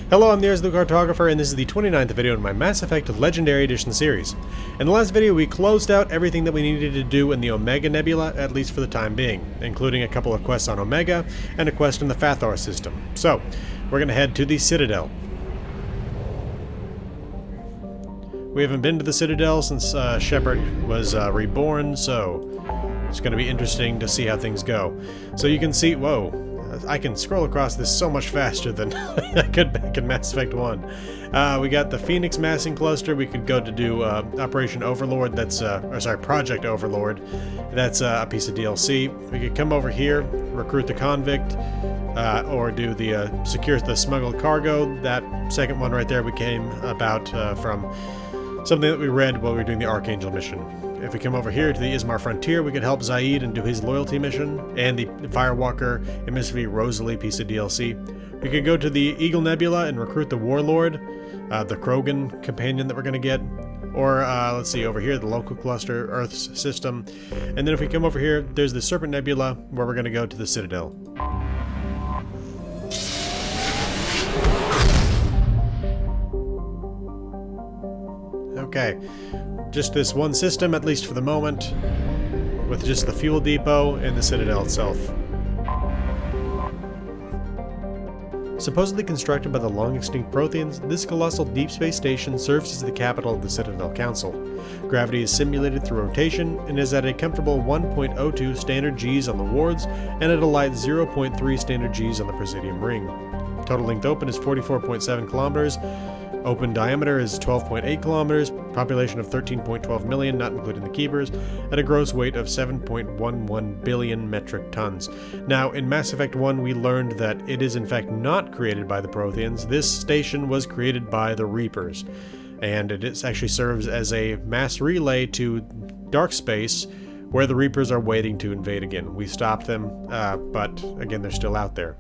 Hello, I'm the Cartographer, and this is the 29th video in my Mass Effect Legendary Edition series. In the last video, we closed out everything that we needed to do in the Omega Nebula, at least for the time being, including a couple of quests on Omega and a quest in the Fathor system. So, we're going to head to the Citadel. We haven't been to the Citadel since Shepard was reborn, so it's going to be interesting to see how things go. So you can see, whoa, I can scroll across this so much faster than I could back in Mass Effect 1. We got the Phoenix Massing Cluster. We could go to do Operation Overlord, that's, Project Overlord. That's a piece of DLC. We could come over here, recruit the convict, or do the secure the smuggled cargo. That second one right there we came about from something that we read while we were doing the Archangel mission. If we come over here to the Ismar Frontier, we could help Zaid and do his loyalty mission, and the Firewalker MSV Rosalie piece of DLC. We could go to the Eagle Nebula and recruit the Warlord, the Krogan companion that we're going to get, or let's see, over here, the local cluster, Earth's system. And then if we come over here, there's the Serpent Nebula, where we're going to go to the Citadel. Okay, just this one system, at least for the moment, with just the fuel depot and the Citadel itself. Supposedly constructed by the long-extinct Protheans, this colossal deep space station serves as the capital of the Citadel Council. Gravity is simulated through rotation and is at a comfortable 1.02 standard Gs on the wards and at a light 0.3 standard Gs on the Presidium ring. Total length open is 44.7 kilometers. Open diameter is 12.8 kilometers, population of 13.12 million, not including the keepers, and a gross weight of 7.11 billion metric tons. Now, in Mass Effect 1, we learned that it is in fact not created by the Protheans. This station was created by the Reapers, and it actually serves as a mass relay to dark space, where the Reapers are waiting to invade again. We stopped them, but again, they're still out there.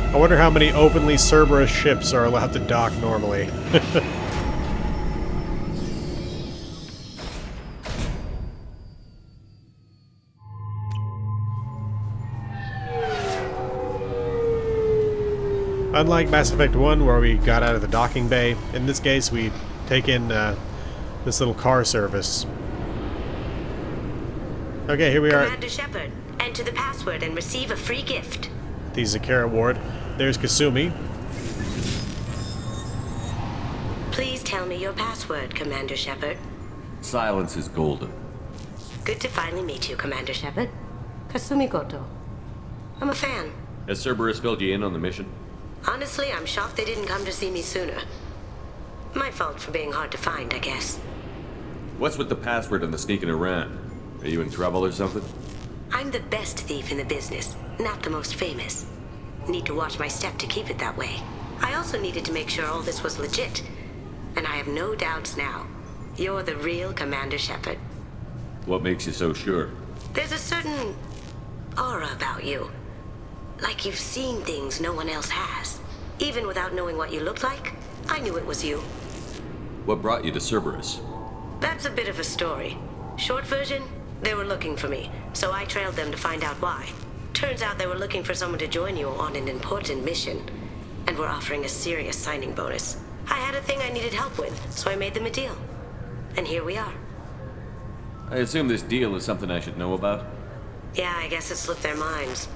I wonder how many openly Cerberus ships are allowed to dock normally. Unlike Mass Effect 1, where we got out of the docking bay, in this case we take in this little car service. Okay, here we are. Commander Shepard, enter the password and receive a free gift. The Zakara ward. There's Kasumi. Please tell me your password, Commander Shepard. Silence is golden. Good to finally meet you, Commander Shepard. Kasumi Goto. I'm a fan. Has Cerberus filled you in on the mission? Honestly, I'm shocked they didn't come to see me sooner. My fault for being hard to find, I guess. What's with the password and the sneaking around? Are you in trouble or something? I'm the best thief in the business, not the most famous. Need to watch my step to keep it that way. I also needed to make sure all this was legit. And I have no doubts now. You're the real Commander Shepard. What makes you so sure? There's a certain aura about you. Like you've seen things no one else has. Even without knowing what you looked like, I knew it was you. What brought you to Cerberus? That's a bit of a story. Short version, they were looking for me, so I trailed them to find out why. Turns out they were looking for someone to join you on an important mission, and were offering a serious signing bonus. I had a thing I needed help with, so I made them a deal. And here we are. I assume this deal is something I should know about? Yeah, I guess it slipped their minds.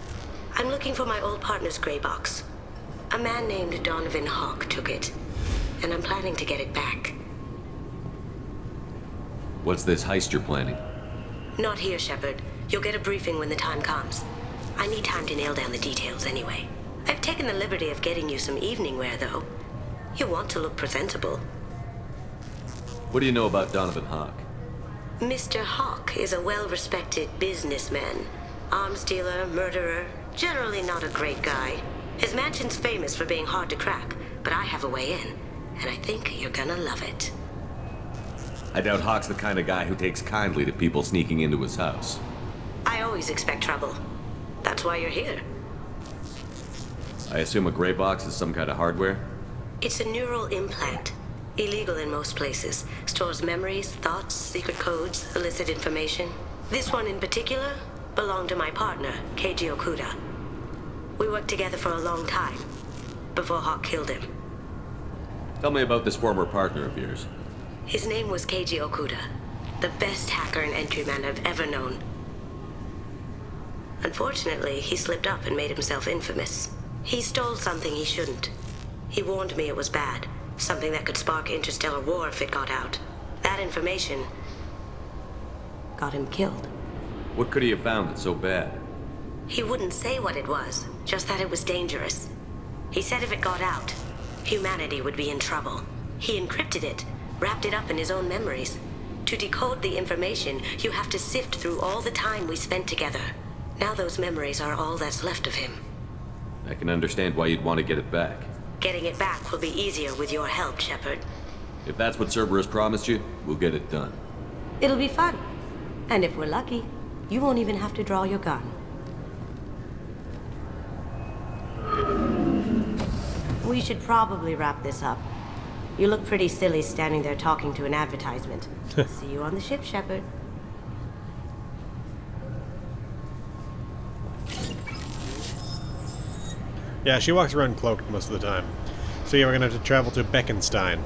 I'm looking for my old partner's gray box. A man named Donovan Hawk took it, and I'm planning to get it back. What's this heist you're planning? Not here, Shepard. You'll get a briefing when the time comes. I need time to nail down the details anyway. I've taken the liberty of getting you some evening wear, though. You want to look presentable. What do you know about Donovan Hawk? Mr. Hawk is a well-respected businessman. Arms dealer, murderer, generally not a great guy. His mansion's famous for being hard to crack, but I have a way in, and I think you're gonna love it. I doubt Hawk's the kind of guy who takes kindly to people sneaking into his house. I always expect trouble. That's why you're here. I assume a gray box is some kind of hardware? It's a neural implant. Illegal in most places. Stores memories, thoughts, secret codes, illicit information. This one in particular belonged to my partner, Keiji Okuda. We worked together for a long time, before Hawk killed him. Tell me about this former partner of yours. His name was Keiji Okuda, the best hacker and entryman I've ever known. Unfortunately, he slipped up and made himself infamous. He stole something he shouldn't. He warned me it was bad, something that could spark interstellar war if it got out. That information got him killed. What could he have found that's so bad? He wouldn't say what it was, just that it was dangerous. He said if it got out, humanity would be in trouble. He encrypted it, wrapped it up in his own memories. To decode the information, you have to sift through all the time we spent together. Now those memories are all that's left of him. I can understand why you'd want to get it back. Getting it back will be easier with your help, Shepard. If that's what Cerberus promised you, we'll get it done. It'll be fun. And if we're lucky, you won't even have to draw your gun. We should probably wrap this up. You look pretty silly standing there talking to an advertisement. See you on the ship, Shepard. Yeah, she walks around cloaked most of the time. So yeah, we're gonna have to travel to Beckenstein.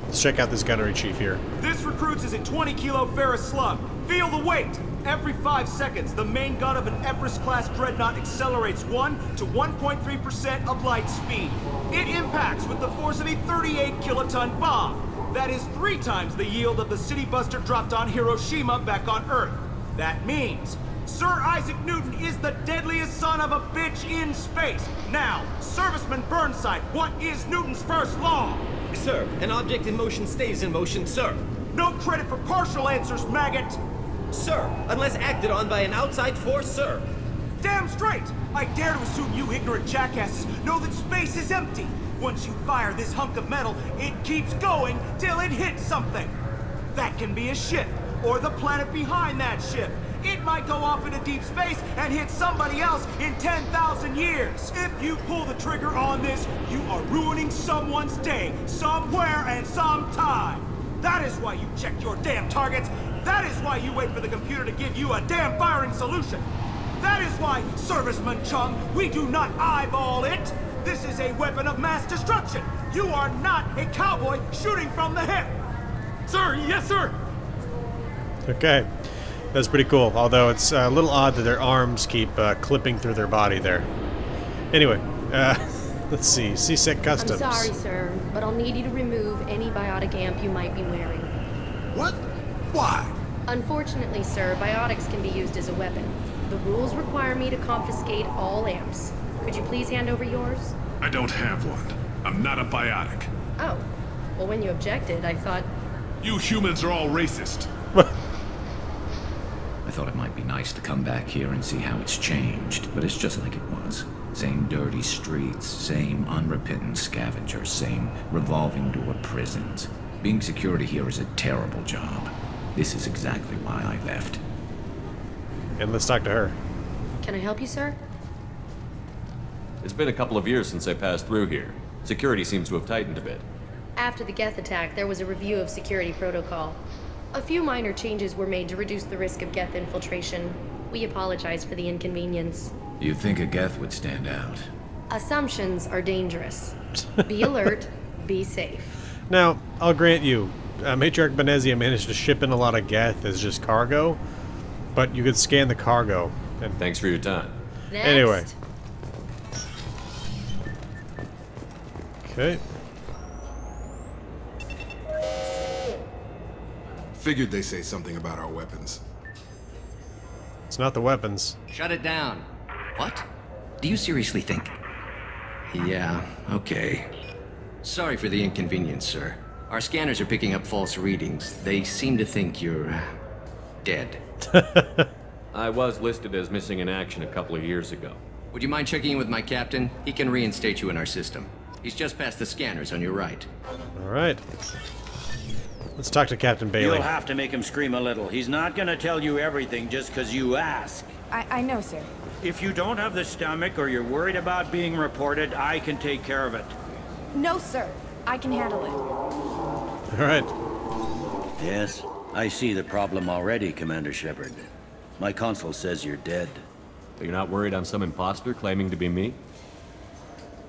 Let's check out this gunnery chief here. This recruits is a 20-kilo ferrous slug. Feel the weight! Every 5 seconds, the main gun of an Everest-class dreadnought accelerates 1 to 1.3% of light speed. It impacts with the force of a 38-kiloton bomb. That is 3 times the yield of the city buster dropped on Hiroshima back on Earth. That means Sir Isaac Newton is the deadliest son of a bitch in space. Now, Serviceman Burnside, what is Newton's first law? Sir, an object in motion stays in motion, sir. No credit for partial answers, maggot! Sir, unless acted on by an outside force, sir. Damn straight! I dare to assume you ignorant jackasses know that space is empty. Once you fire this hunk of metal, it keeps going till it hits something. That can be a ship, or the planet behind that ship. It might go off into deep space and hit somebody else in 10,000 years. If you pull the trigger on this, you are ruining someone's day, somewhere and sometime. That is why you check your damn targets. That is why you wait for the computer to give you a damn firing solution. That is why, Serviceman Chung, we do not eyeball it. This is a weapon of mass destruction. You are not a cowboy shooting from the hip. Sir, yes, sir. Okay. That's pretty cool, although it's a little odd that their arms keep clipping through their body there. Anyway, let's see. CSEC Customs. I'm sorry, sir, but I'll need you to remove any biotic amp you might be wearing. What? Why? Unfortunately, sir, biotics can be used as a weapon. The rules require me to confiscate all amps. Could you please hand over yours? I don't have one. I'm not a biotic. Oh. Well, when you objected, I thought... You humans are all racist. I thought it might be nice to come back here and see how it's changed, but it's just like it was. Same dirty streets, same unrepentant scavengers, same revolving door prisons. Being security here is a terrible job. This is exactly why I left. And let's talk to her. Can I help you, sir? It's been a couple of years since I passed through here. Security seems to have tightened a bit. After the Geth attack, there was a review of security protocol. A few minor changes were made to reduce the risk of Geth infiltration. We apologize for the inconvenience. You'd think a Geth would stand out. Assumptions are dangerous. Be alert, be safe. Now, I'll grant you, Matriarch Benezia managed to ship in a lot of Geth as just cargo, but you could scan the cargo. And Thanks for your time. Next. anyway. Okay. Figured they say something about our weapons. It's not the weapons. Shut it down. What? Do you seriously think? Yeah, okay. Sorry for the inconvenience, sir. Our scanners are picking up false readings. They seem to think you're... dead. I was listed as missing in action a couple of years ago. Would you mind checking in with my captain? He can reinstate you in our system. He's just past the scanners on your right. Alright. Let's talk to Captain Bailey. You'll have to make him scream a little. He's not gonna tell you everything just because you ask. I know, sir. If you don't have the stomach or you're worried about being reported, I can take care of it. No, sir. I can handle it. All right. Yes, I see the problem already, Commander Shepard. My console says you're dead. But you're not worried I'm some imposter claiming to be me?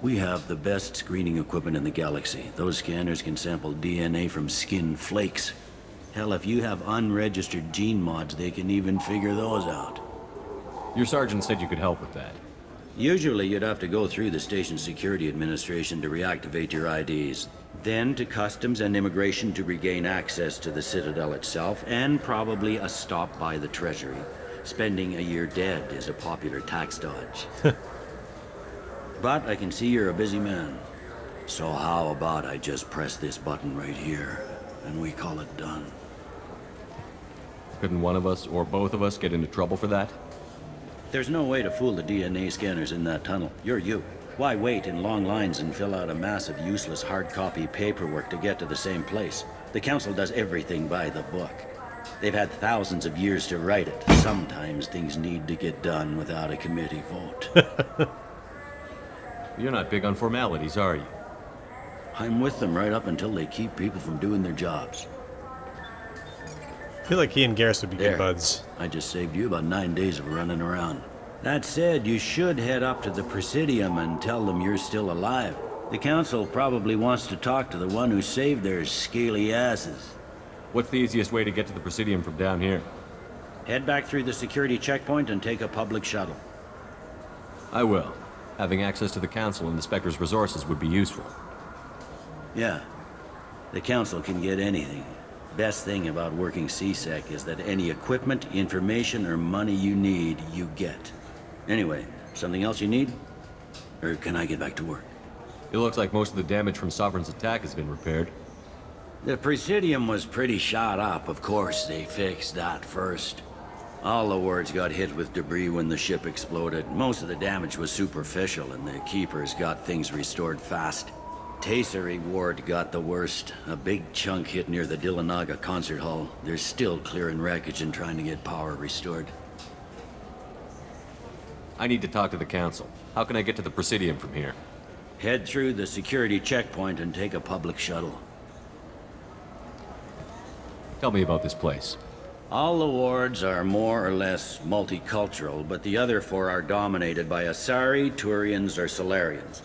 We have the best screening equipment in the galaxy. Those scanners can sample DNA from skin flakes. Hell, if you have unregistered gene mods, they can even figure those out. Your sergeant said you could help with that. Usually, you'd have to go through the station security administration to reactivate your IDs. Then to customs and immigration to regain access to the Citadel itself, and probably a stop by the Treasury. Spending a year dead is a popular tax dodge. But I can see you're a busy man. So how about I just press this button right here, and we call it done? Couldn't one of us, or both of us, get into trouble for that? There's no way to fool the DNA scanners in that tunnel. You're you. Why wait in long lines and fill out a massive useless hard copy paperwork to get to the same place? The Council does everything by the book. They've had thousands of years to write it. Sometimes things need to get done without a committee vote. You're not big on formalities, are you? I'm with them right up until they keep people from doing their jobs. I feel like he and Garrus would be good buds. I just saved you about 9 days of running around. That said, you should head up to the Presidium and tell them you're still alive. The Council probably wants to talk to the one who saved their scaly asses. What's the easiest way to get to the Presidium from down here? Head back through the security checkpoint and take a public shuttle. I will. Having access to the Council and the Spectre's resources would be useful. Yeah. The Council can get anything. Best thing about working CSEC is that any equipment, information, or money you need, you get. Anyway, something else you need? Or can I get back to work? It looks like most of the damage from Sovereign's attack has been repaired. The Presidium was pretty shot up. Of course, they fixed that first. All the wards got hit with debris when the ship exploded. Most of the damage was superficial, and the Keepers got things restored fast. Tasery Ward got the worst. A big chunk hit near the Dillanaga concert hall. They're still clearing wreckage and trying to get power restored. I need to talk to the Council. How can I get to the Presidium from here? Head through the security checkpoint and take a public shuttle. Tell me about this place. All the wards are more or less multicultural, but the other four are dominated by Asari, Turians, or Solarians.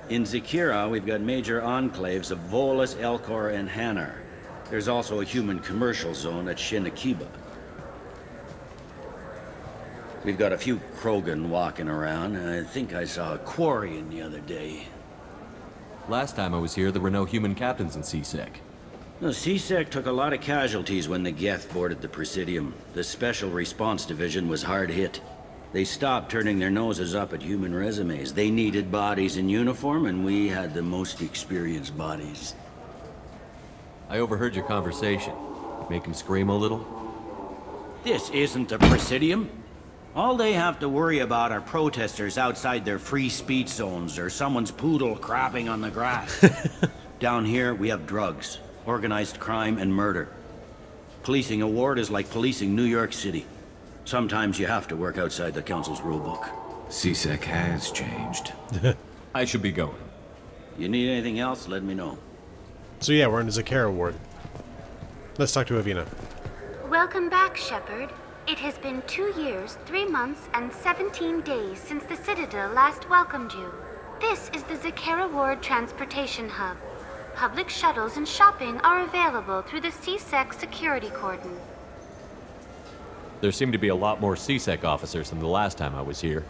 In Zakira, we've got major enclaves of Volus, Elcor, and Hanar. There's also a human commercial zone at Shinakiba. We've got a few Krogan walking around, and I think I saw a Quarian the other day. Last time I was here, there were no human captains in CSEC. No, CSEC took a lot of casualties when the Geth boarded the Presidium. The Special Response Division was hard hit. They stopped turning their noses up at human resumes. They needed bodies in uniform, and we had the most experienced bodies. I overheard your conversation. Make him scream a little? This isn't the Presidium. All they have to worry about are protesters outside their free speech zones or someone's poodle crapping on the grass. Down here, we have drugs, organized crime, and murder. Policing a ward is like policing New York City. Sometimes you have to work outside the Council's rulebook. CSEC has changed. I should be going. You need anything else, let me know. So yeah, we're in the Zakara ward. Let's talk to Avina. Welcome back, Shepard. It has been 2 years, 3 months, and 17 days since the Citadel last welcomed you. This is the Zakara Ward Transportation Hub. Public shuttles and shopping are available through the CSEC security cordon. There seem to be a lot more CSEC officers than the last time I was here.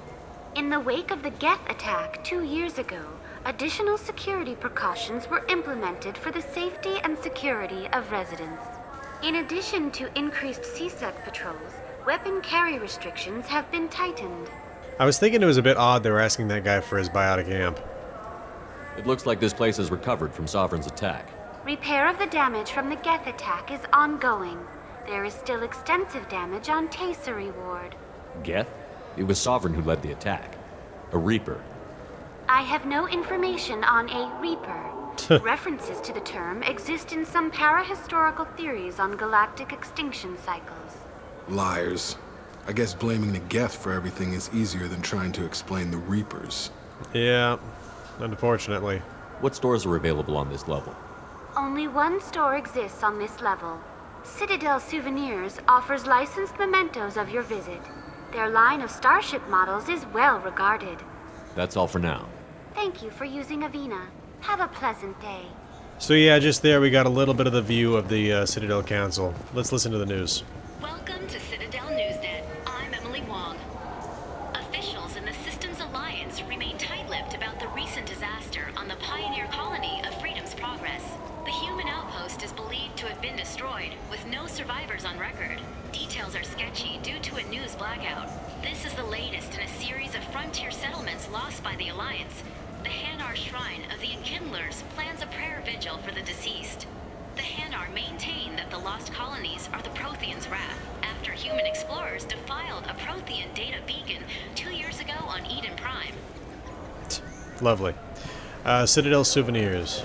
In the wake of the Geth attack 2 years ago, additional security precautions were implemented for the safety and security of residents. In addition to increased CSEC patrols, weapon carry restrictions have been tightened. I was thinking it was a bit odd they were asking that guy for his biotic amp. It looks like this place has recovered from Sovereign's attack. Repair of the damage from the Geth attack is ongoing. There is still extensive damage on Tasery Ward. Geth? It was Sovereign who led the attack. A Reaper. I have no information on a Reaper. References to the term exist in some parahistorical theories on galactic extinction cycles. Liars. I guess blaming the Geth for everything is easier than trying to explain the Reapers. Yeah, unfortunately. What stores are available on this level? Only one store exists on this level. Citadel Souvenirs offers licensed mementos of your visit. Their line of starship models is well regarded. That's all for now. Thank you for using Avina. Have a pleasant day. So yeah, just there we got a little bit of the view of the Citadel Council. Let's listen to the news. Welcome to Citadel Newsnet. I'm Emily Wong. Officials in the Systems Alliance remain tight-lipped about the recent disaster on the pioneer colony of Freedom's Progress. The human outpost is believed to have been destroyed, with no survivors on record. Details are sketchy due to a news blackout. This is the latest in a series of frontier settlements lost by the Alliance. The Hanar Shrine of the Enkindlers plans a prayer vigil for the deceased. The Hanar maintain that the lost colonies are the Protheans' wrath, after human explorers defiled a Prothean data beacon 2 years ago on Eden Prime. Lovely. Citadel Souvenirs.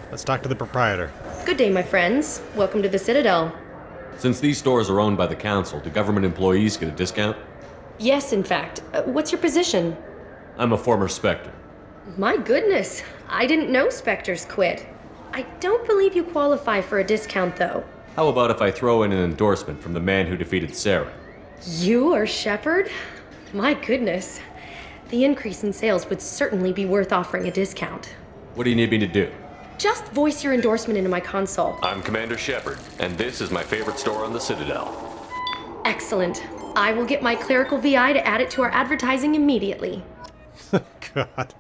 Let's talk to the proprietor. Good day, my friends. Welcome to the Citadel. Since these stores are owned by the Council, do government employees get a discount? Yes, in fact. What's your position? I'm a former Spectre. My goodness, I didn't know Spectres quit. I don't believe you qualify for a discount, though. How about if I throw in an endorsement from the man who defeated Sarah? You are Shepard? My goodness. The increase in sales would certainly be worth offering a discount. What do you need me to do? Just voice your endorsement into my console. I'm Commander Shepard, and this is my favorite store on the Citadel. Excellent. I will get my clerical VI to add it to our advertising immediately. God.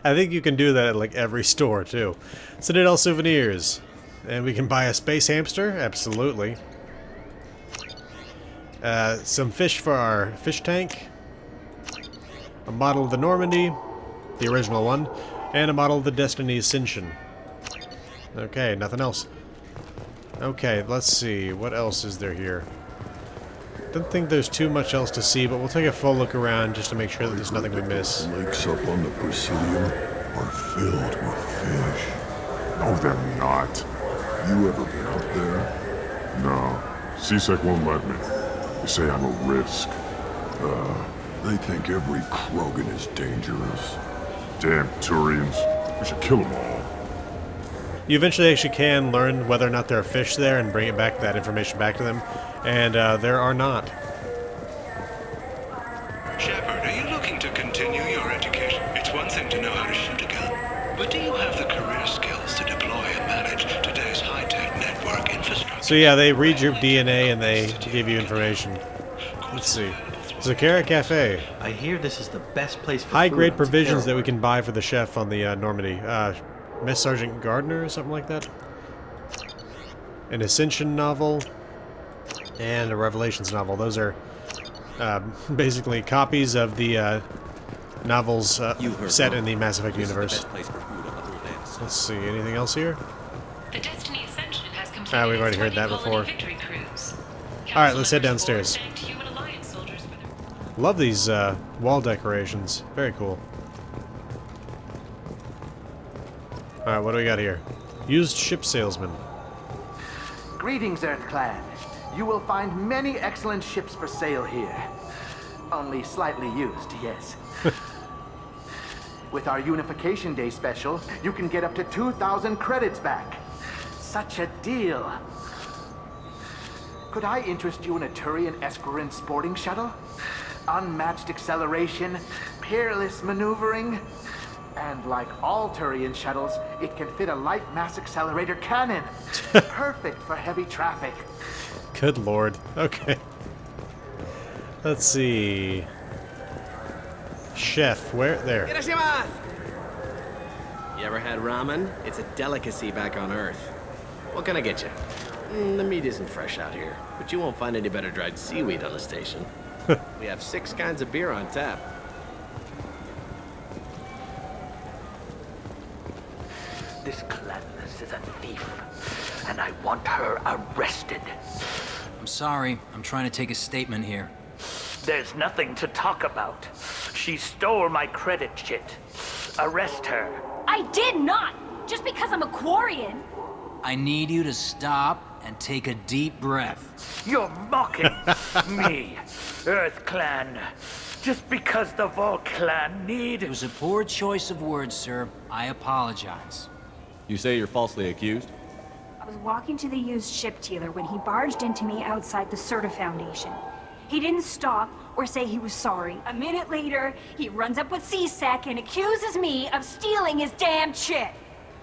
I think you can do that at like every store, too. Citadel Souvenirs. And we can buy a space hamster? Absolutely. Some fish for our fish tank. A model of the Normandy, the original one, and a model of the Destiny Ascension. Okay, nothing else. Okay, let's see. What else is there here? Don't think there's too much else to see, but we'll take a full look around just to make sure that there's nothing we miss. Lakes up on the Presidium are filled with fish. No, they're not. You ever been out there? No. CSEC won't let me. They say I'm a risk. They think every Krogan is dangerous. Damn Turians. We should kill them all. You eventually actually can learn whether or not there are fish there and bring it back, that information back to them. And there are not. Shepard, are you looking to continue your education? It's one thing to know how to shoot a gun, but do you have the career skills to deploy and manage today's high-tech network infrastructure? So yeah, they read your DNA and they give you information. Let's see. Zakara Cafe. I hear this is the best place for high-grade provisions that we can buy for the chef on the Normandy. Miss Sergeant Gardner or something like that. An Ascension novel. And a Revelations novel. Those are basically copies of the novels set in the Mass Effect universe. Let's see, anything else here? The Destiny Ascension has completed We've already heard that before. Alright, let's head downstairs. Love these wall decorations. Very cool. Alright, what do we got here? Used ship salesman. Greetings, Earth Clan. You will find many excellent ships for sale here. Only slightly used, yes. With our Unification Day special, you can get up to 2,000 credits back. Such a deal. Could I interest you in a Turian Esquirine sporting shuttle? Unmatched acceleration, peerless maneuvering, and like all Turian shuttles, it can fit a light mass accelerator cannon. Perfect for heavy traffic. Good lord. Okay. Let's see. Chef, where? There. You ever had ramen? It's a delicacy back on Earth. What can I get you? The meat isn't fresh out here, but you won't find any better dried seaweed on the station. We have 6 kinds of beer on tap. This Cladness is a thief, and I want her arrested. I'm sorry. I'm trying to take a statement here. There's nothing to talk about. She stole my credit shit. Arrest her. I did not! just because I'm a Quarian. I need you to stop and take a deep breath. You're mocking me, Earth Clan. Just because the Vol Clan need... It was a poor choice of words, sir. I apologize. You say you're falsely accused? I was walking to the used ship dealer when he barged into me outside the Serta Foundation. He didn't stop or say he was sorry. A minute later, he runs up with C-Sec and accuses me of stealing his damn chit.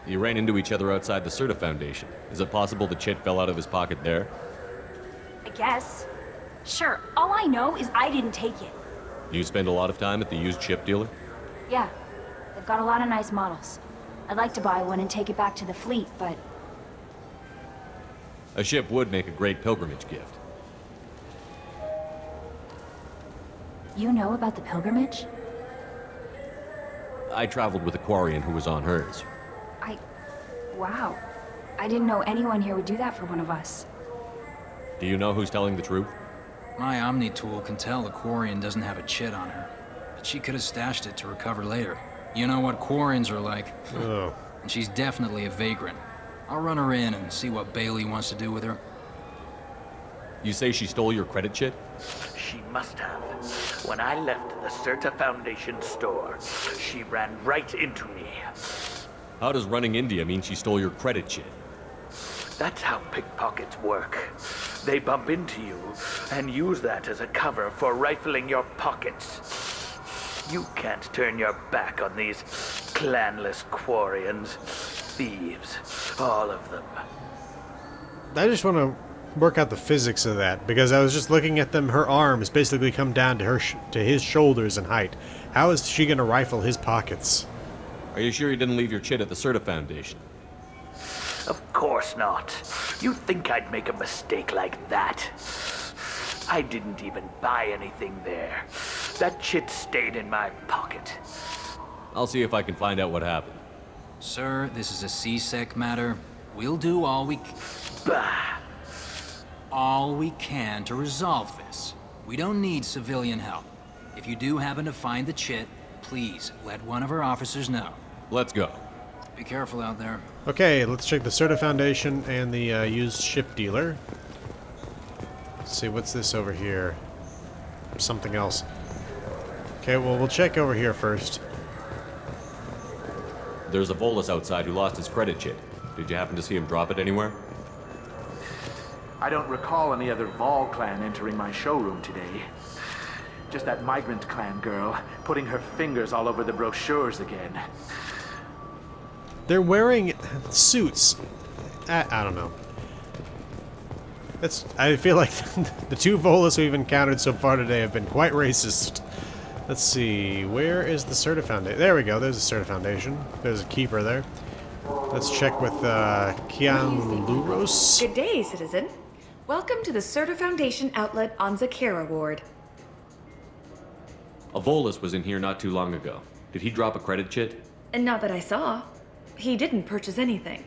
You ran into each other outside the Serta Foundation. Is it possible the chit fell out of his pocket there? I guess. Sure, all I know is I didn't take it. Do you spend a lot of time at the used ship dealer? Yeah, they've got a lot of nice models. I'd like to buy one and take it back to the fleet, but... A ship would make a great pilgrimage gift. You know about the pilgrimage? I traveled with a Quarian who was on hers. Wow. I didn't know anyone here would do that for one of us. Do you know who's telling the truth? My Omni tool can tell the Quarian doesn't have a chit on her, but she could have stashed it to recover later. You know what Quarians are like. Oh. And she's definitely a vagrant. I'll run her in and see what Bailey wants to do with her. You say she stole your credit chit? She must have. When I left the Serta Foundation store, she ran right into me. How does running India mean she stole your credit chit? That's how pickpockets work. They bump into you and use that as a cover for rifling your pockets. You can't turn your back on these clanless Quarians. Thieves, all of them. I just want to work out the physics of that, because I was just looking at them. Her arms basically come down to his shoulders in height. How is she going to rifle his pockets? Are you sure you didn't leave your chit at the Serta Foundation? Of course not. You think I'd make a mistake like that? I didn't even buy anything there. That chit stayed in my pocket. I'll see if I can find out what happened. Sir, this is a C-Sec matter. We'll do all we can to resolve this. We don't need civilian help. If you do happen to find the chit, please let one of our officers know. Let's go. Be careful out there. Okay, let's check the Serta Foundation and the used ship dealer. Let's see, what's this over here? Something else. Okay, well, we'll check over here first. There's a Volus outside who lost his credit chit. Did you happen to see him drop it anywhere? I don't recall any other Vol clan entering my showroom today. Just that migrant clan girl putting her fingers all over the brochures again. They're wearing suits. I don't know. I feel like the two Volus we've encountered so far today have been quite racist. Let's see, where is the Serta Foundation? There we go, there's the Serta Foundation. There's a keeper there. Let's check with Kian Luros. Good day, citizen. Welcome to the Serta Foundation outlet on Zakera Ward. A Volus was in here not too long ago. Did he drop a credit chit? And not that I saw. He didn't purchase anything.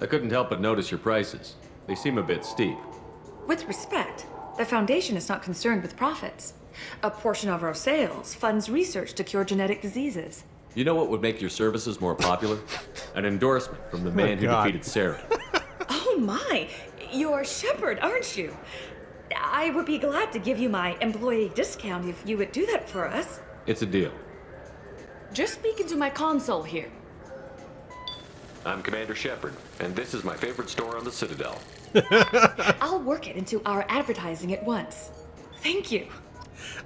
I couldn't help but notice your prices. They seem a bit steep. With respect, the Foundation is not concerned with profits. A portion of our sales funds research to cure genetic diseases. You know what would make your services more popular? An endorsement from the man who defeated Sarah. Oh my! You're Shepard, aren't you? I would be glad to give you my employee discount if you would do that for us. It's a deal. Just speak into my console here. I'm Commander Shepard, and this is my favorite store on the Citadel. I'll work it into our advertising at once. Thank you.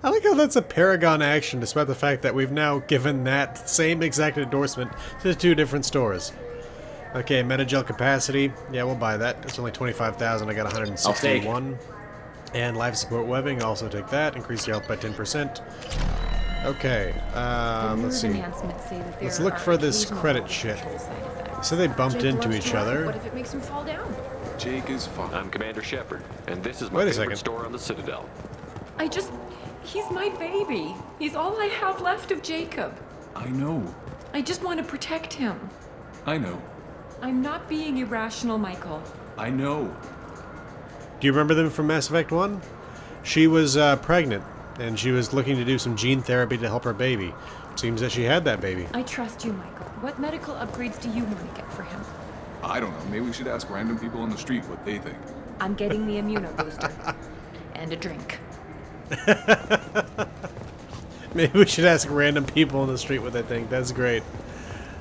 I like how that's a Paragon action, despite the fact that we've now given that same exact endorsement to two different stores. Okay, Metagel capacity. Yeah, we'll buy that. It's only 25,000. I got 161. And life support webbing, also take that. Increase your health by 10%. Okay, let's see. Let's look for this credit shit. So they bumped into each other. What if it makes him fall down? Jake is fine. I'm Commander Shepard, and this is my favorite store on the Citadel. He's my baby. He's all I have left of Jacob. I know. I just want to protect him. I know. I'm not being irrational, Michael. I know. Do you remember them from Mass Effect 1? She was pregnant, and she was looking to do some gene therapy to help her baby. Seems that she had that baby. I trust you, Michael. What medical upgrades do you want to get for him? I don't know. Maybe we should ask random people on the street what they think. I'm getting the immuno booster. And a drink. Maybe we should ask random people on the street what they think. That's great.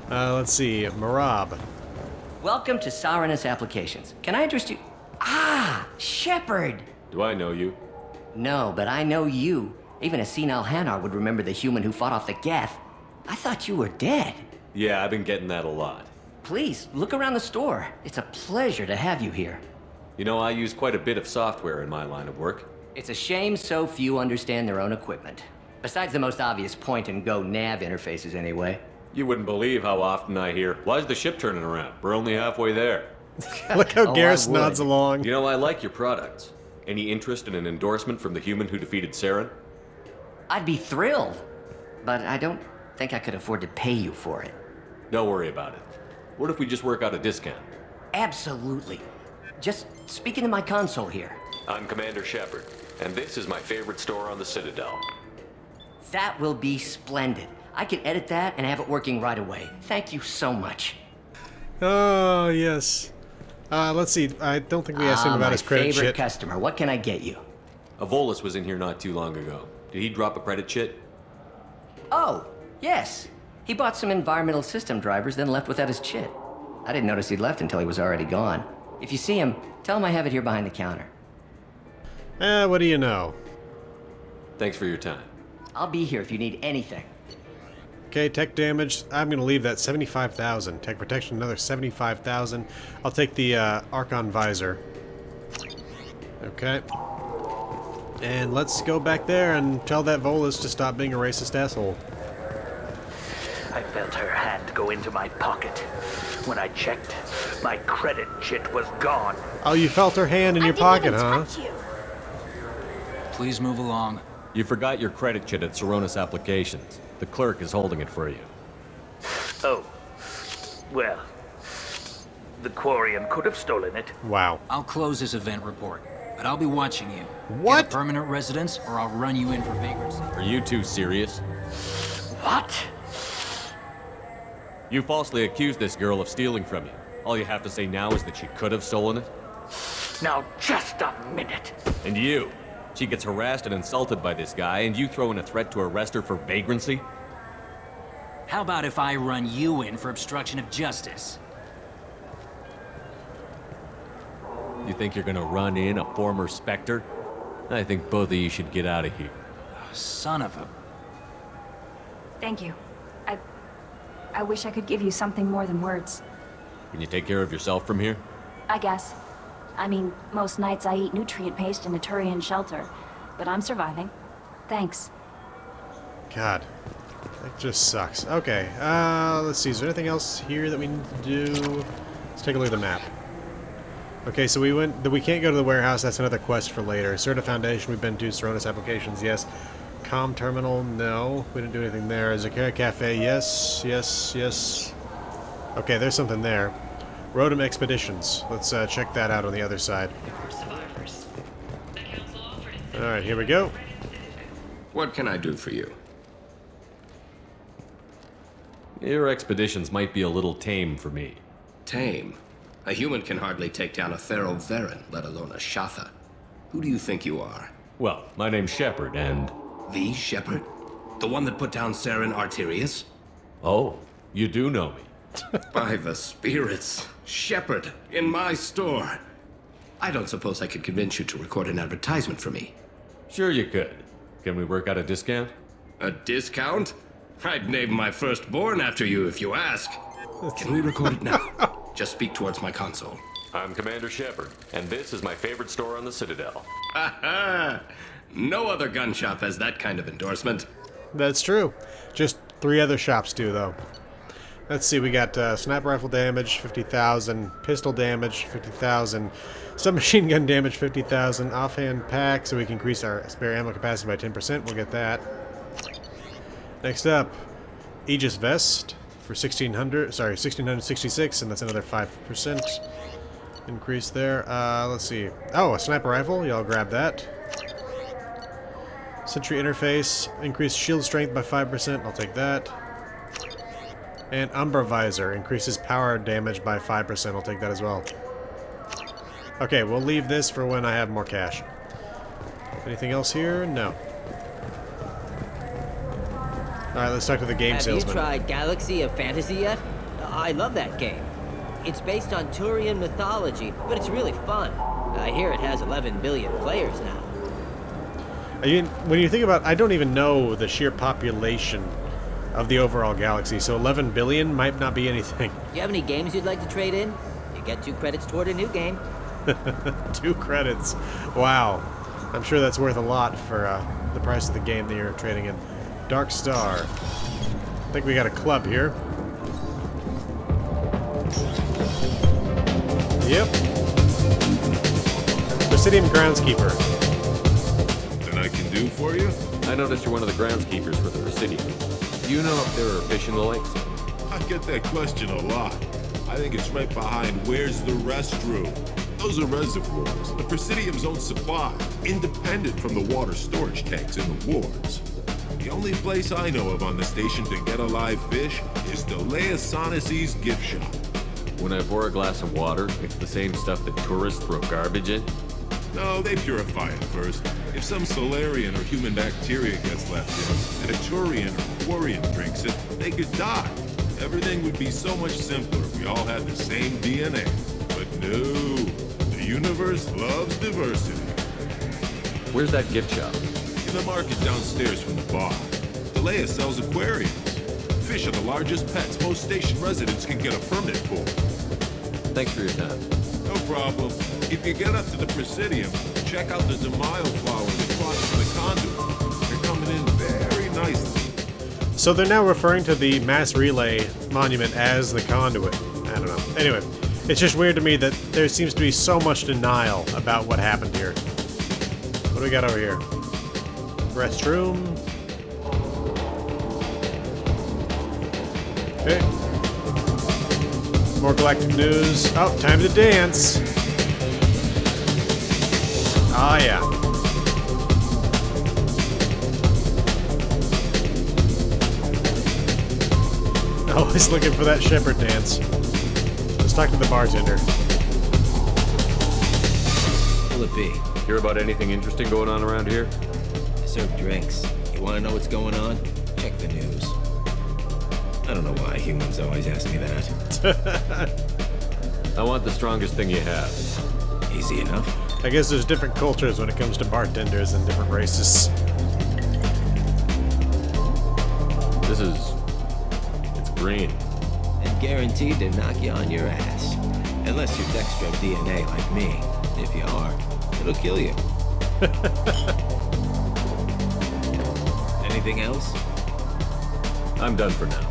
Let's see. Marab. Welcome to Sarenus Applications. Can I interest you? Ah, Shepard! Do I know you? No, but I know you. Even a senile Hanar would remember the human who fought off the Geth. I thought you were dead. Yeah, I've been getting that a lot. Please, look around the store. It's a pleasure to have you here. You know, I use quite a bit of software in my line of work. It's a shame so few understand their own equipment. Besides the most obvious point-and-go nav interfaces, anyway. You wouldn't believe how often I hear, "Why's the ship turning around? We're only halfway there." Look how Oh, Garrus I nods would. along. You know, I like your products. Any interest in an endorsement from the human who defeated Saren? I'd be thrilled, but I don't think I could afford to pay you for it. Don't worry about it. What if we just work out a discount? Absolutely. Just speak into my console here. I'm Commander Shepard, and this is my favorite store on the Citadel. That will be splendid. I can edit that and have it working right away. Thank you so much. Oh, yes. Let's see. I don't think we asked him about his credit My favorite shit. customer. What can I get you? A Volus was in here not too long ago. Did he drop a credit chit? Oh, yes. He bought some environmental system drivers, then left without his chit. I didn't notice he'd left until he was already gone. If you see him, tell him I have it here behind the counter. What do you know? Thanks for your time. I'll be here if you need anything. Okay, tech damage. I'm going to leave that 75,000. Tech protection, another 75,000. I'll take the Archon visor. Okay. And let's go back there and tell that Volus to stop being a racist asshole. I felt her hand go into my pocket. When I checked, my credit chit was gone. Oh, you felt her hand in your pocket, huh? Please move along. You forgot your credit chit at Sarenus Applications. The clerk is holding it for you. Oh. Well. The Quarian could have stolen it. Wow. I'll close this event report, but I'll be watching you. What? Get a permanent residence, or I'll run you in for vagrancy. Are you two serious? What? You falsely accused this girl of stealing from you. All you have to say now is that she could have stolen it? Now, just a minute. And you? She gets harassed and insulted by this guy, and you throw in a threat to arrest her for vagrancy? How about if I run you in for obstruction of justice? You think you're gonna run in a former Spectre? I think both of you should get out of here. Son of a... Thank you. I wish I could give you something more than words. Can you take care of yourself from here? I guess. I mean, most nights I eat nutrient paste in a Turian shelter, but I'm surviving. Thanks. God. That just sucks. Okay, let's see. Is there anything else here that we need to do? Let's take a look at the map. Okay, so we can't go to the warehouse. That's another quest for later. Certa Foundation, we've been to. Sarenus Applications, yes. Com Terminal, no. We didn't do anything there. Zakara Cafe, yes, yes, yes. Okay, there's something there. Rodham Expeditions. Let's check that out on the other side. Alright, here we go. What can I do for you? Your expeditions might be a little tame for me. Tame? A human can hardly take down a Thero Varen, let alone a Shatha. Who do you think you are? Well, my name's Shepard, and... The Shepard? The one that put down Saren Arterius? Oh, you do know me. By the spirits. Shepard, in my store. I don't suppose I could convince you to record an advertisement for me. Sure you could. Can we work out a discount? A discount? I'd name my firstborn after you if you ask. Can we record it now? Just speak towards my console. I'm Commander Shepard, and this is my favorite store on the Citadel. Ha ha! No other gun shop has that kind of endorsement. That's true. Just 3 other shops do, though. Let's see, we got sniper rifle damage, 50,000, pistol damage, 50,000, submachine gun damage, 50,000, offhand pack, so we can increase our spare ammo capacity by 10%. We'll get that. Next up, Aegis Vest for 1,666, and that's another 5% increase there. Let's see. Oh, a sniper rifle. Y'all grab that. Sentry interface, increased shield strength by 5%, I'll take that. And Umbra Visor, increases power damage by 5%, I'll take that as well. Okay, we'll leave this for when I have more cash. Anything else here? No. Alright, let's talk to the game salesman. Have you tried Galaxy of Fantasy yet? I love that game. It's based on Turian mythology, but it's really fun. I hear it has 11 billion players now. I mean, when you think about, I don't even know the sheer population of the overall galaxy, so 11 billion might not be anything. Do you have any games you'd like to trade in? You get 2 credits toward a new game. 2 credits. Wow. I'm sure that's worth a lot for the price of the game that you're trading in. Dark Star. I think we got a club here. Yep. Presidium Groundskeeper. That I can do for you? I noticed you're one of the groundskeepers for the Presidium. Do you know if there are fish in the lakes? I get that question a lot. I think it's right behind where's the restroom. Those are reservoirs, the Presidium's own supply, independent from the water storage tanks in the wards. The only place I know of on the station to get a live fish is Dolea Sonesi's gift shop. When I pour a glass of water, it's the same stuff that tourists throw garbage in? No, they purify it first. If some Solarian or human bacteria gets left in, and a Turian or Quarian drinks it, they could die. Everything would be so much simpler if we all had the same DNA. But no, the universe loves diversity. Where's that gift shop? In the market downstairs from the bar. Dolea sells aquariums. Fish are the largest pets most station residents can get a permit for. Thanks for your time. No problem. If you get up to the Presidium, check out the Demile flower that crosses the conduit. They're coming in very nicely. So they're now referring to the mass relay monument as the conduit. I don't know. Anyway, it's just weird to me that there seems to be so much denial about what happened here. What do we got over here? Restroom. Okay. More galactic news. Oh, time to dance. Ah, yeah. Always looking for that shepherd dance. Let's talk to the bartender. Will it be? Hear about anything interesting going on around here? I serve drinks. You want to know what's going on? Check the news. I don't know why humans always ask me that. I want the strongest thing you have. Easy enough. I guess there's different cultures when it comes to bartenders and different races. It's green. And guaranteed to knock you on your ass. Unless you're Dextro DNA like me. If you are, it'll kill you. Anything else? I'm done for now.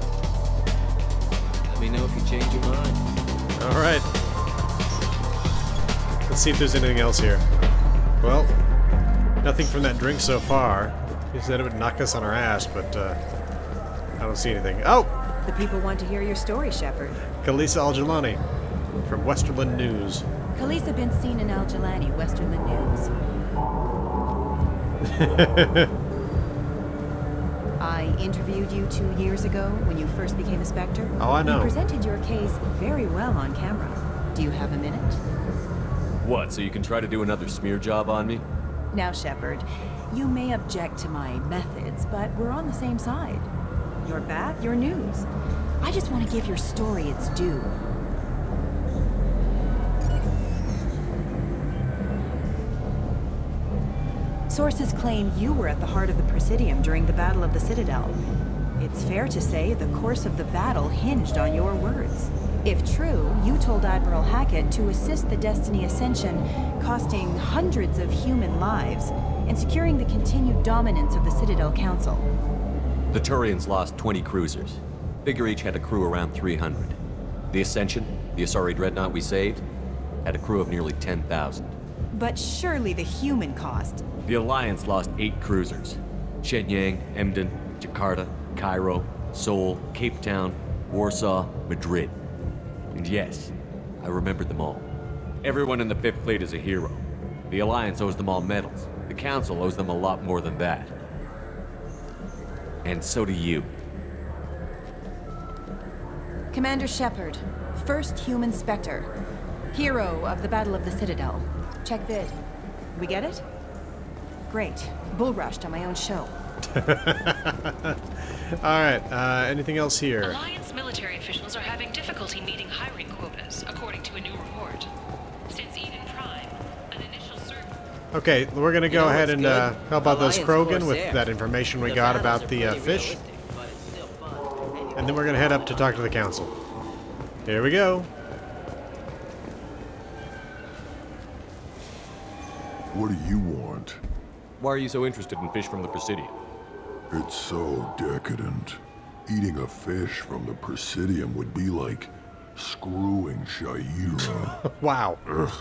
Let me know if you change your mind. All right. Let's see if there's anything else here. Well, nothing from that drink so far. He said it would knock us on our ass, but I don't see anything. Oh! The people want to hear your story, Shepard. Kalisa Al-Jalani from Westerland News. Kalisa been seen in Al-Jalani, Westerland News. I interviewed you 2 years ago when you first became a Spectre. Oh, I know. You presented your case very well on camera. Do you have a minute? What, so you can try to do another smear job on me? Now, Shepard, you may object to my methods, but we're on the same side. Your back, your news. I just want to give your story its due. Sources claim you were at the heart of the Presidium during the Battle of the Citadel. It's fair to say the course of the battle hinged on your words. If true, you told Admiral Hackett to assist the Destiny Ascension, costing hundreds of human lives, and securing the continued dominance of the Citadel Council. The Turians lost 20 cruisers. Figure each had a crew around 300. The Ascension, the Asari dreadnought we saved, had a crew of nearly 10,000. But surely the human cost. The Alliance lost 8 cruisers. Shenyang, Emden, Jakarta, Cairo, Seoul, Cape Town, Warsaw, Madrid. And yes, I remembered them all. Everyone in the 5th Fleet is a hero. The Alliance owes them all medals. The Council owes them a lot more than that. And so do you. Commander Shepard, first human Spectre. Hero of the Battle of the Citadel. Check vid. We get it? Great. Bull rushed on my own show. Alright, anything else here? Alliance military officials are having difficulty meeting hiring quotas, according to a new report. Since Eden Prime, an initial survey... Okay, we're gonna go ahead and help out those Krogan with Corsair. that information we The got battles about are the pretty fish. realistic, but it's still fun. And then we're gonna head up to talk to the council. Here we go. What do you want? Why are you so interested in fish from the Presidium? It's so decadent. Eating a fish from the Presidium would be like screwing Shaira. Wow. Ugh,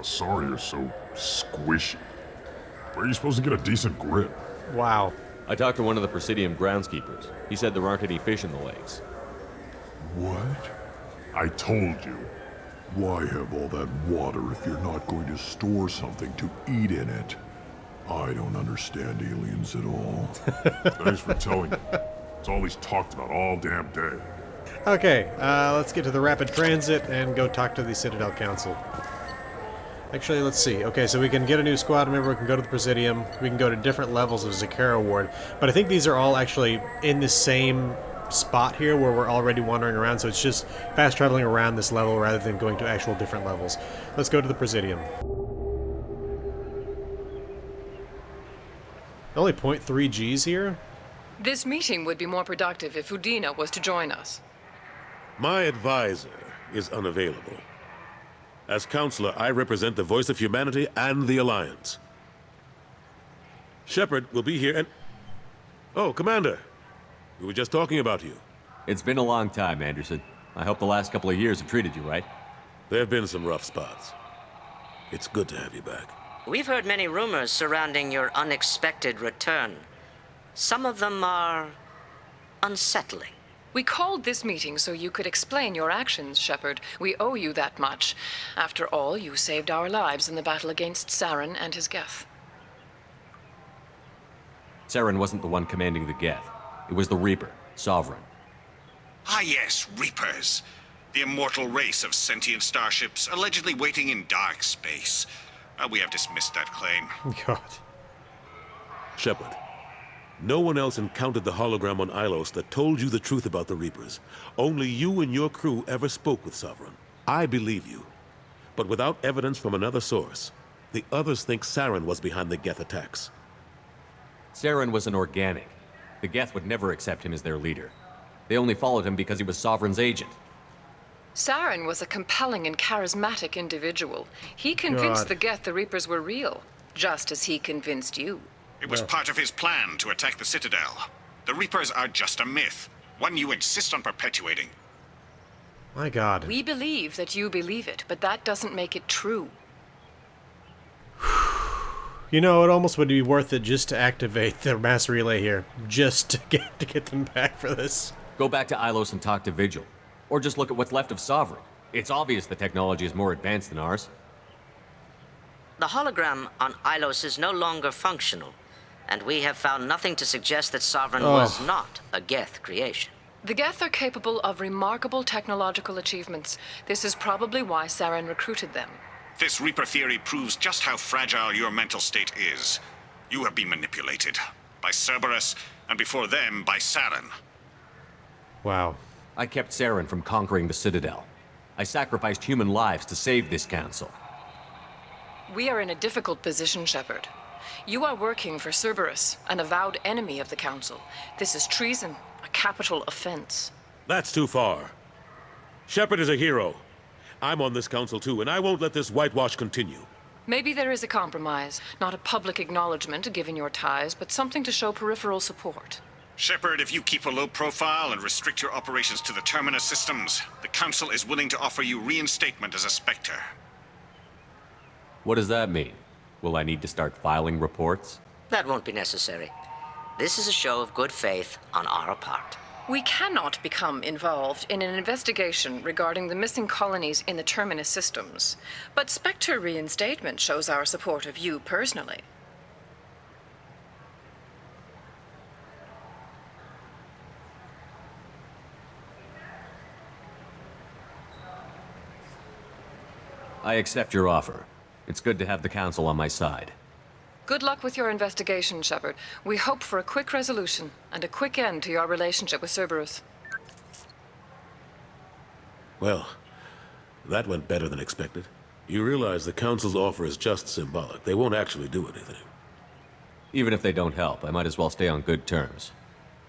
sorry you're so squishy. Where are you supposed to get a decent grip? Wow. I talked to one of the Presidium groundskeepers. He said there aren't any fish in the lakes. What? I told you. Why have all that water if you're not going to store something to eat in it? I don't understand aliens at all. Thanks for telling me. It's all he's talked about all damn day. Okay, let's get to the rapid transit and go talk to the Citadel Council. Actually, let's see. Okay, so we can get a new squad member, we can go to the Presidium, we can go to different levels of Zakara Ward, but I think these are all actually in the same spot here where we're already wandering around, so it's just fast traveling around this level rather than going to actual different levels. Let's go to the Presidium. Only 0.3 Gs here? This meeting would be more productive if Udina was to join us. My advisor is unavailable. As counselor, I represent the voice of humanity and the Alliance. Shepard will be here and... Oh, Commander. We were just talking about you. It's been a long time, Anderson. I hope the last couple of years have treated you right. There have been some rough spots. It's good to have you back. We've heard many rumors surrounding your unexpected return. Some of them are unsettling. We called this meeting so you could explain your actions, Shepard. We owe you that much. After all, you saved our lives in the battle against Saren and his Geth. Saren wasn't the one commanding the Geth. It was the Reaper, Sovereign. Ah yes, Reapers. The immortal race of sentient starships allegedly waiting in dark space. We have dismissed that claim. God. Shepard, no one else encountered the hologram on Ilos that told you the truth about the Reapers. Only you and your crew ever spoke with Sovereign. I believe you. But without evidence from another source, the others think Saren was behind the Geth attacks. Saren was an organic. The Geth would never accept him as their leader. They only followed him because he was Sovereign's agent. Saren was a compelling and charismatic individual. He convinced God. the Geth the Reapers were real, just as he convinced you. It was part of his plan to attack the Citadel. The Reapers are just a myth, one you insist on perpetuating. My God. We believe that you believe it, but that doesn't make it true. You know, it almost would be worth it just to activate the mass relay here, just to get them back for this. Go back to Ilos and talk to Vigil. Or just look at what's left of Sovereign. It's obvious the technology is more advanced than ours. The hologram on Ilos is no longer functional, and we have found nothing to suggest that Sovereign was not a Geth creation. The Geth are capable of remarkable technological achievements. This is probably why Saren recruited them. This Reaper theory proves just how fragile your mental state is. You have been manipulated. By Cerberus, and before them, by Saren. Wow. I kept Saren from conquering the Citadel. I sacrificed human lives to save this council. We are in a difficult position, Shepard. You are working for Cerberus, an avowed enemy of the Council. This is treason, a capital offense. That's too far. Shepard is a hero. I'm on this council too, and I won't let this whitewash continue. Maybe there is a compromise. Not a public acknowledgement given your ties, but something to show peripheral support. Shepard, if you keep a low profile and restrict your operations to the Terminus systems, the Council is willing to offer you reinstatement as a Spectre. What does that mean? Will I need to start filing reports? That won't be necessary. This is a show of good faith on our part. We cannot become involved in an investigation regarding the missing colonies in the Terminus systems, but Spectre reinstatement shows our support of you personally. I accept your offer. It's good to have the Council on my side. Good luck with your investigation, Shepard. We hope for a quick resolution and a quick end to your relationship with Cerberus. Well, that went better than expected. You realize the Council's offer is just symbolic. They won't actually do anything. Even if they don't help, I might as well stay on good terms.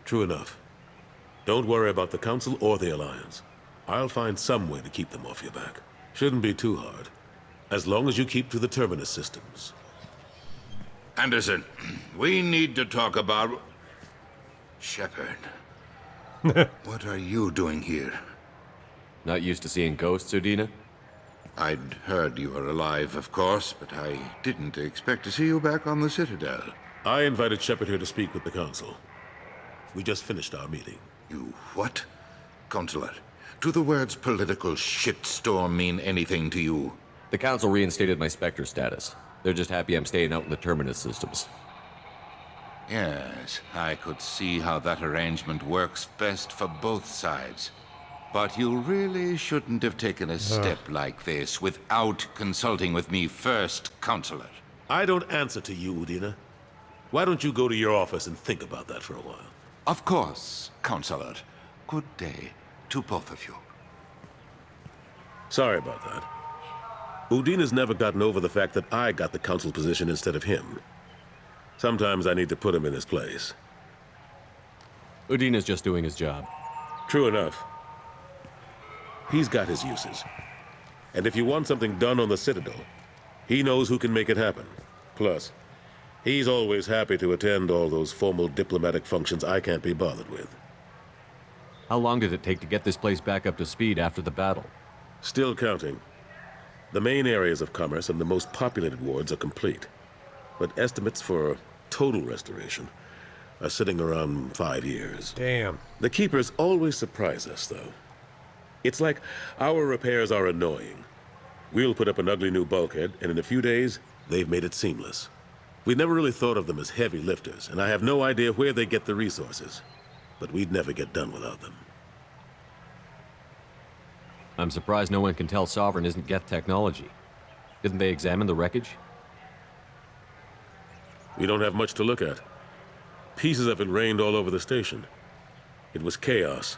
True enough. Don't worry about the Council or the Alliance. I'll find some way to keep them off your back. Shouldn't be too hard. As long as you keep to the Terminus systems. Anderson, we need to talk about... Shepard. What are you doing here? Not used to seeing ghosts, Udina? I'd heard you were alive, of course, but I didn't expect to see you back on the Citadel. I invited Shepard here to speak with the Council. We just finished our meeting. You what? Counselor, do the words political shitstorm mean anything to you? The Council reinstated my Spectre status. They're just happy I'm staying out in the Terminus systems. Yes, I could see how that arrangement works best for both sides. But you really shouldn't have taken a step like this without consulting with me first, Counselor. I don't answer to you, Udina. Why don't you go to your office and think about that for a while? Of course, Counselor. Good day to both of you. Sorry about that. Udina's never gotten over the fact that I got the Council position instead of him. Sometimes I need to put him in his place. Udina's just doing his job. True enough. He's got his uses. And if you want something done on the Citadel, he knows who can make it happen. Plus, he's always happy to attend all those formal diplomatic functions I can't be bothered with. How long did it take to get this place back up to speed after the battle? Still counting. The main areas of commerce and the most populated wards are complete. But estimates for total restoration are sitting around 5 years. Damn. The Keepers always surprise us, though. It's like our repairs are annoying. We'll put up an ugly new bulkhead, and in a few days, they've made it seamless. We never really thought of them as heavy lifters, and I have no idea where they get the resources. But we'd never get done without them. I'm surprised no one can tell Sovereign isn't Geth technology. Didn't they examine the wreckage? We don't have much to look at. Pieces of it rained all over the station. It was chaos,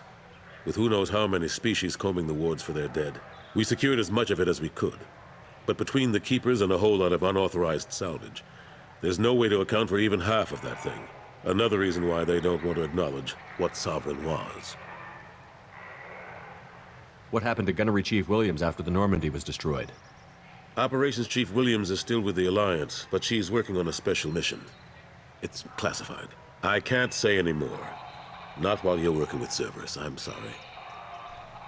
with who knows how many species combing the wards for their dead. We secured as much of it as we could. But between the Keepers and a whole lot of unauthorized salvage, there's no way to account for even half of that thing. Another reason why they don't want to acknowledge what Sovereign was. What happened to Gunnery Chief Williams after the Normandy was destroyed? Operations Chief Williams is still with the Alliance, but she's working on a special mission. It's classified. I can't say any more. Not while you're working with Cerberus, I'm sorry.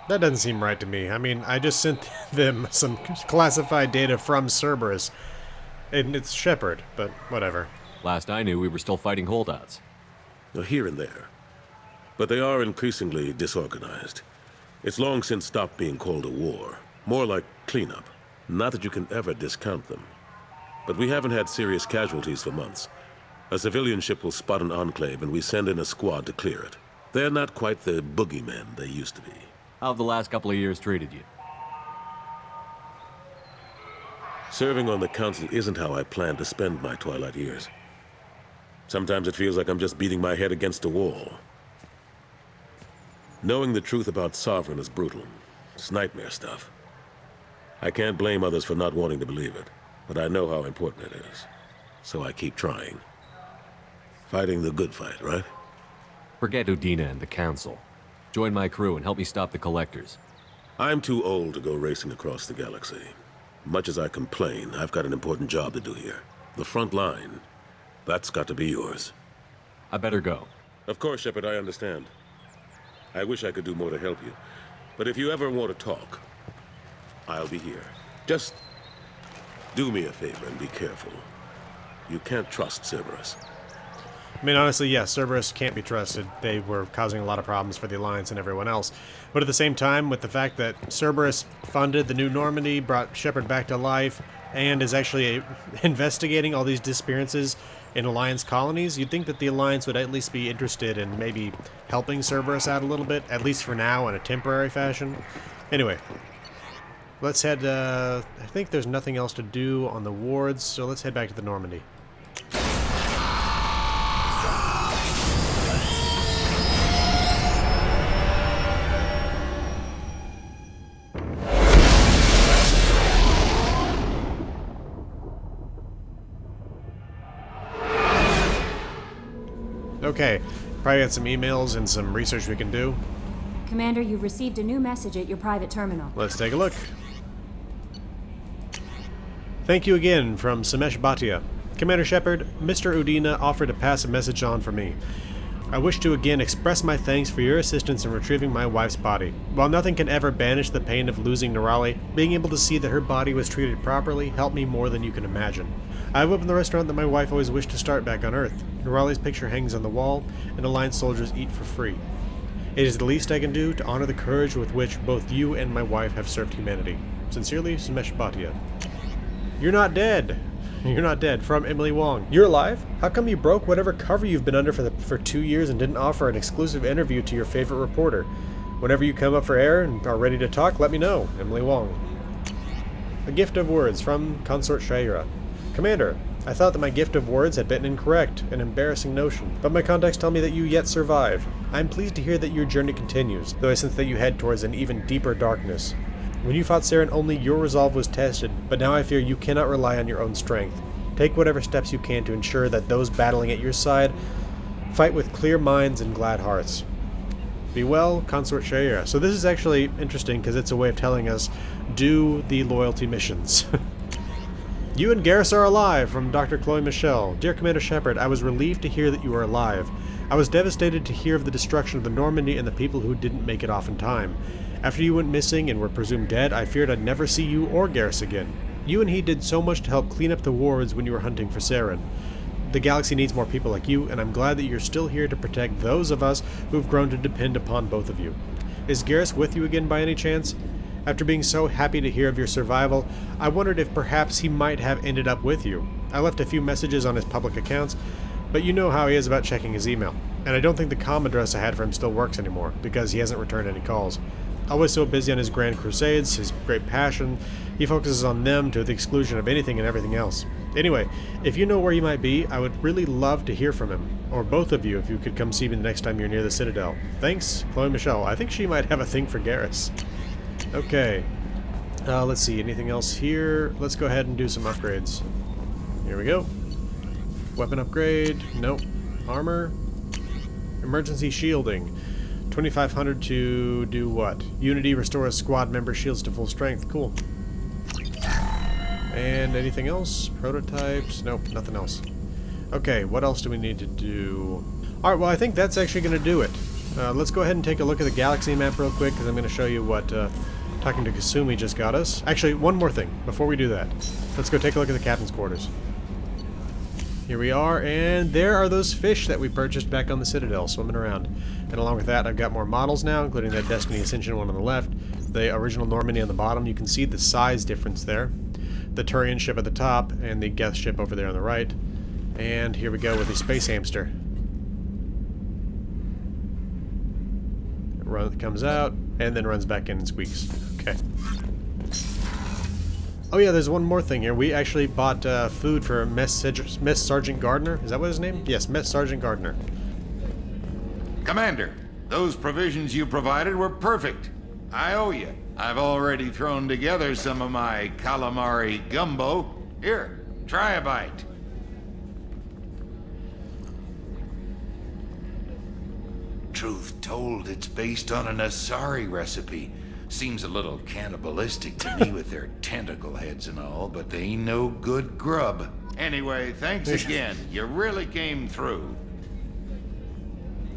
That doesn't seem right to me. I mean, I just sent them some classified data from Cerberus. And it's Shepard, but whatever. Last I knew, we were still fighting holdouts. Here and there. But they are increasingly disorganized. It's long since stopped being called a war. More like cleanup. Not that you can ever discount them. But we haven't had serious casualties for months. A civilian ship will spot an enclave and we send in a squad to clear it. They're not quite the boogeymen they used to be. How have the last couple of years treated you? Serving on the Council isn't how I plan to spend my twilight years. Sometimes it feels like I'm just beating my head against a wall. Knowing the truth about Sovereign is brutal. It's nightmare stuff. I can't blame others for not wanting to believe it, but I know how important it is. So I keep trying. Fighting the good fight, right? Forget Udina and the Council. Join my crew and help me stop the Collectors. I'm too old to go racing across the galaxy. Much as I complain, I've got an important job to do here. The front line. That's got to be yours. I better go. Of course, Shepard, I understand. I wish I could do more to help you. But if you ever want to talk, I'll be here. Just do me a favor and be careful. You can't trust Cerberus. I mean, honestly, yes, Cerberus can't be trusted. They were causing a lot of problems for the Alliance and everyone else. But at the same time, with the fact that Cerberus funded the new Normandy, brought Shepard back to life, and is actually investigating all these disappearances in Alliance colonies, you'd think that the Alliance would at least be interested in maybe helping Cerberus out a little bit, at least for now, in a temporary fashion. Anyway, Let's head, I think there's nothing else to do on the wards, so let's head back to the Normandy. Okay, probably got some emails and some research we can do. Commander, you've received a new message at your private terminal. Let's take a look. Thank you again from Samesh Bhatia. Commander Shepard, Mr. Udina offered to pass a message on for me. I wish to again express my thanks for your assistance in retrieving my wife's body. While nothing can ever banish the pain of losing Nirali, being able to see that her body was treated properly helped me more than you can imagine. I've opened the restaurant that my wife always wished to start back on Earth. Nirali's picture hangs on the wall, and Alliance soldiers eat for free. It is the least I can do to honor the courage with which both you and my wife have served humanity. Sincerely, Samesh Bhatia. You're not dead. You're not dead. From Emily Wong. You're alive? How come you broke whatever cover you've been under for 2 years and didn't offer an exclusive interview to your favorite reporter? Whenever you come up for air and are ready to talk, let me know. Emily Wong. A gift of words from Consort Shaira. Commander, I thought that my gift of words had been incorrect, an embarrassing notion, but my contacts tell me that you yet survive. I am pleased to hear that your journey continues, though I sense that you head towards an even deeper darkness. When you fought Saren, only your resolve was tested, but now I fear you cannot rely on your own strength. Take whatever steps you can to ensure that those battling at your side fight with clear minds and glad hearts. Be well, Consort Shaira. So this is actually interesting because it's a way of telling us, do the loyalty missions. You and Garrus are alive, from Dr. Chloe Michelle. Dear Commander Shepard, I was relieved to hear that you were alive. I was devastated to hear of the destruction of the Normandy and the people who didn't make it off in time. After you went missing and were presumed dead, I feared I'd never see you or Garrus again. You and he did so much to help clean up the wards when you were hunting for Saren. The galaxy needs more people like you, and I'm glad that you're still here to protect those of us who've grown to depend upon both of you. Is Garrus with you again by any chance? After being so happy to hear of your survival, I wondered if perhaps he might have ended up with you. I left a few messages on his public accounts, but you know how he is about checking his email. And I don't think the comm address I had for him still works anymore, because he hasn't returned any calls. Always so busy on his grand crusades, his great passion, he focuses on them to the exclusion of anything and everything else. Anyway, if you know where he might be, I would really love to hear from him. Or both of you, if you could come see me the next time you're near the Citadel. Thanks, Chloe Michelle. I think she might have a thing for Garrus. Okay. Let's see, anything else here? Let's go ahead and do some upgrades. Here we go. Weapon upgrade. Nope. Armor. Emergency shielding. 2500 to do what? Unity restores squad member shields to full strength. Cool. And anything else? Prototypes? Nope, nothing else. Okay, what else do we need to do? Alright, well I think that's actually going to do it. Let's go ahead and take a look at the galaxy map real quick, because I'm going to show you what talking to Kasumi just got us. Actually, one more thing before we do that. Let's go take a look at the captain's quarters. Here we are, and there are those fish that we purchased back on the Citadel swimming around. And along with that, I've got more models now, including that Destiny Ascension one on the left, the original Normandy on the bottom. You can see the size difference there. The Turian ship at the top, and the Geth ship over there on the right. And here we go with the Space Hamster. It comes out, and then runs back in and squeaks. Okay. Oh yeah, there's one more thing here. We actually bought food for Mess Sergeant Gardner. Is that what his name? Yes, Mess Sergeant Gardner. Commander, those provisions you provided were perfect. I owe you. I've already thrown together some of my calamari gumbo. Here, try a bite. Truth told, it's based on an Asari recipe. Seems a little cannibalistic to me with their tentacle heads and all, but they ain't no good grub. Anyway, thanks again. You really came through.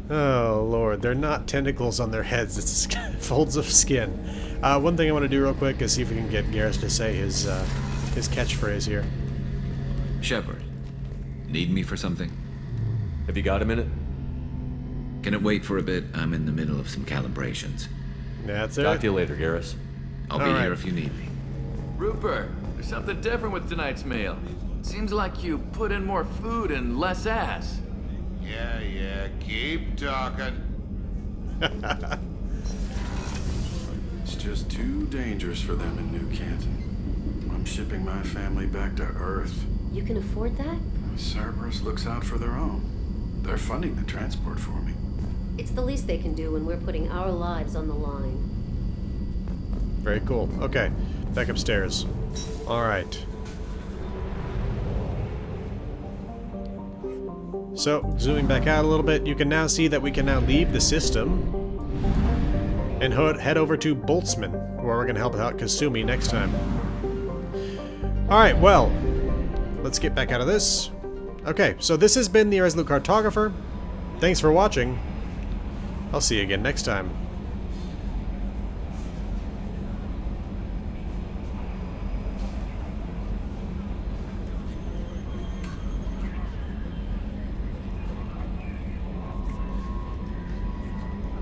Oh lord, they're not tentacles on their heads, it's folds of skin. One thing I want to do real quick is see if we can get Garrus to say his catchphrase here. Shepard, need me for something? Have you got a minute? Can it wait for a bit? I'm in the middle of some calibrations. That's it. Talk to you later, Garrus. I'll be here if you need me. Rupert, there's something different with tonight's meal. Seems like you put in more food and less ass. Yeah, keep talking. just too dangerous for them in New Canton. I'm shipping my family back to Earth. You can afford that? Cerberus looks out for their own. They're funding the transport for me. It's the least they can do when we're putting our lives on the line. Very cool. Okay, back upstairs. Alright. So, zooming back out a little bit, you can now see that we can now leave the system and head over to Boltzmann, where we're going to help out Kasumi next time. Alright, well, let's get back out of this. Okay, so this has been the Irresolute Cartographer. Thanks for watching. I'll see you again next time.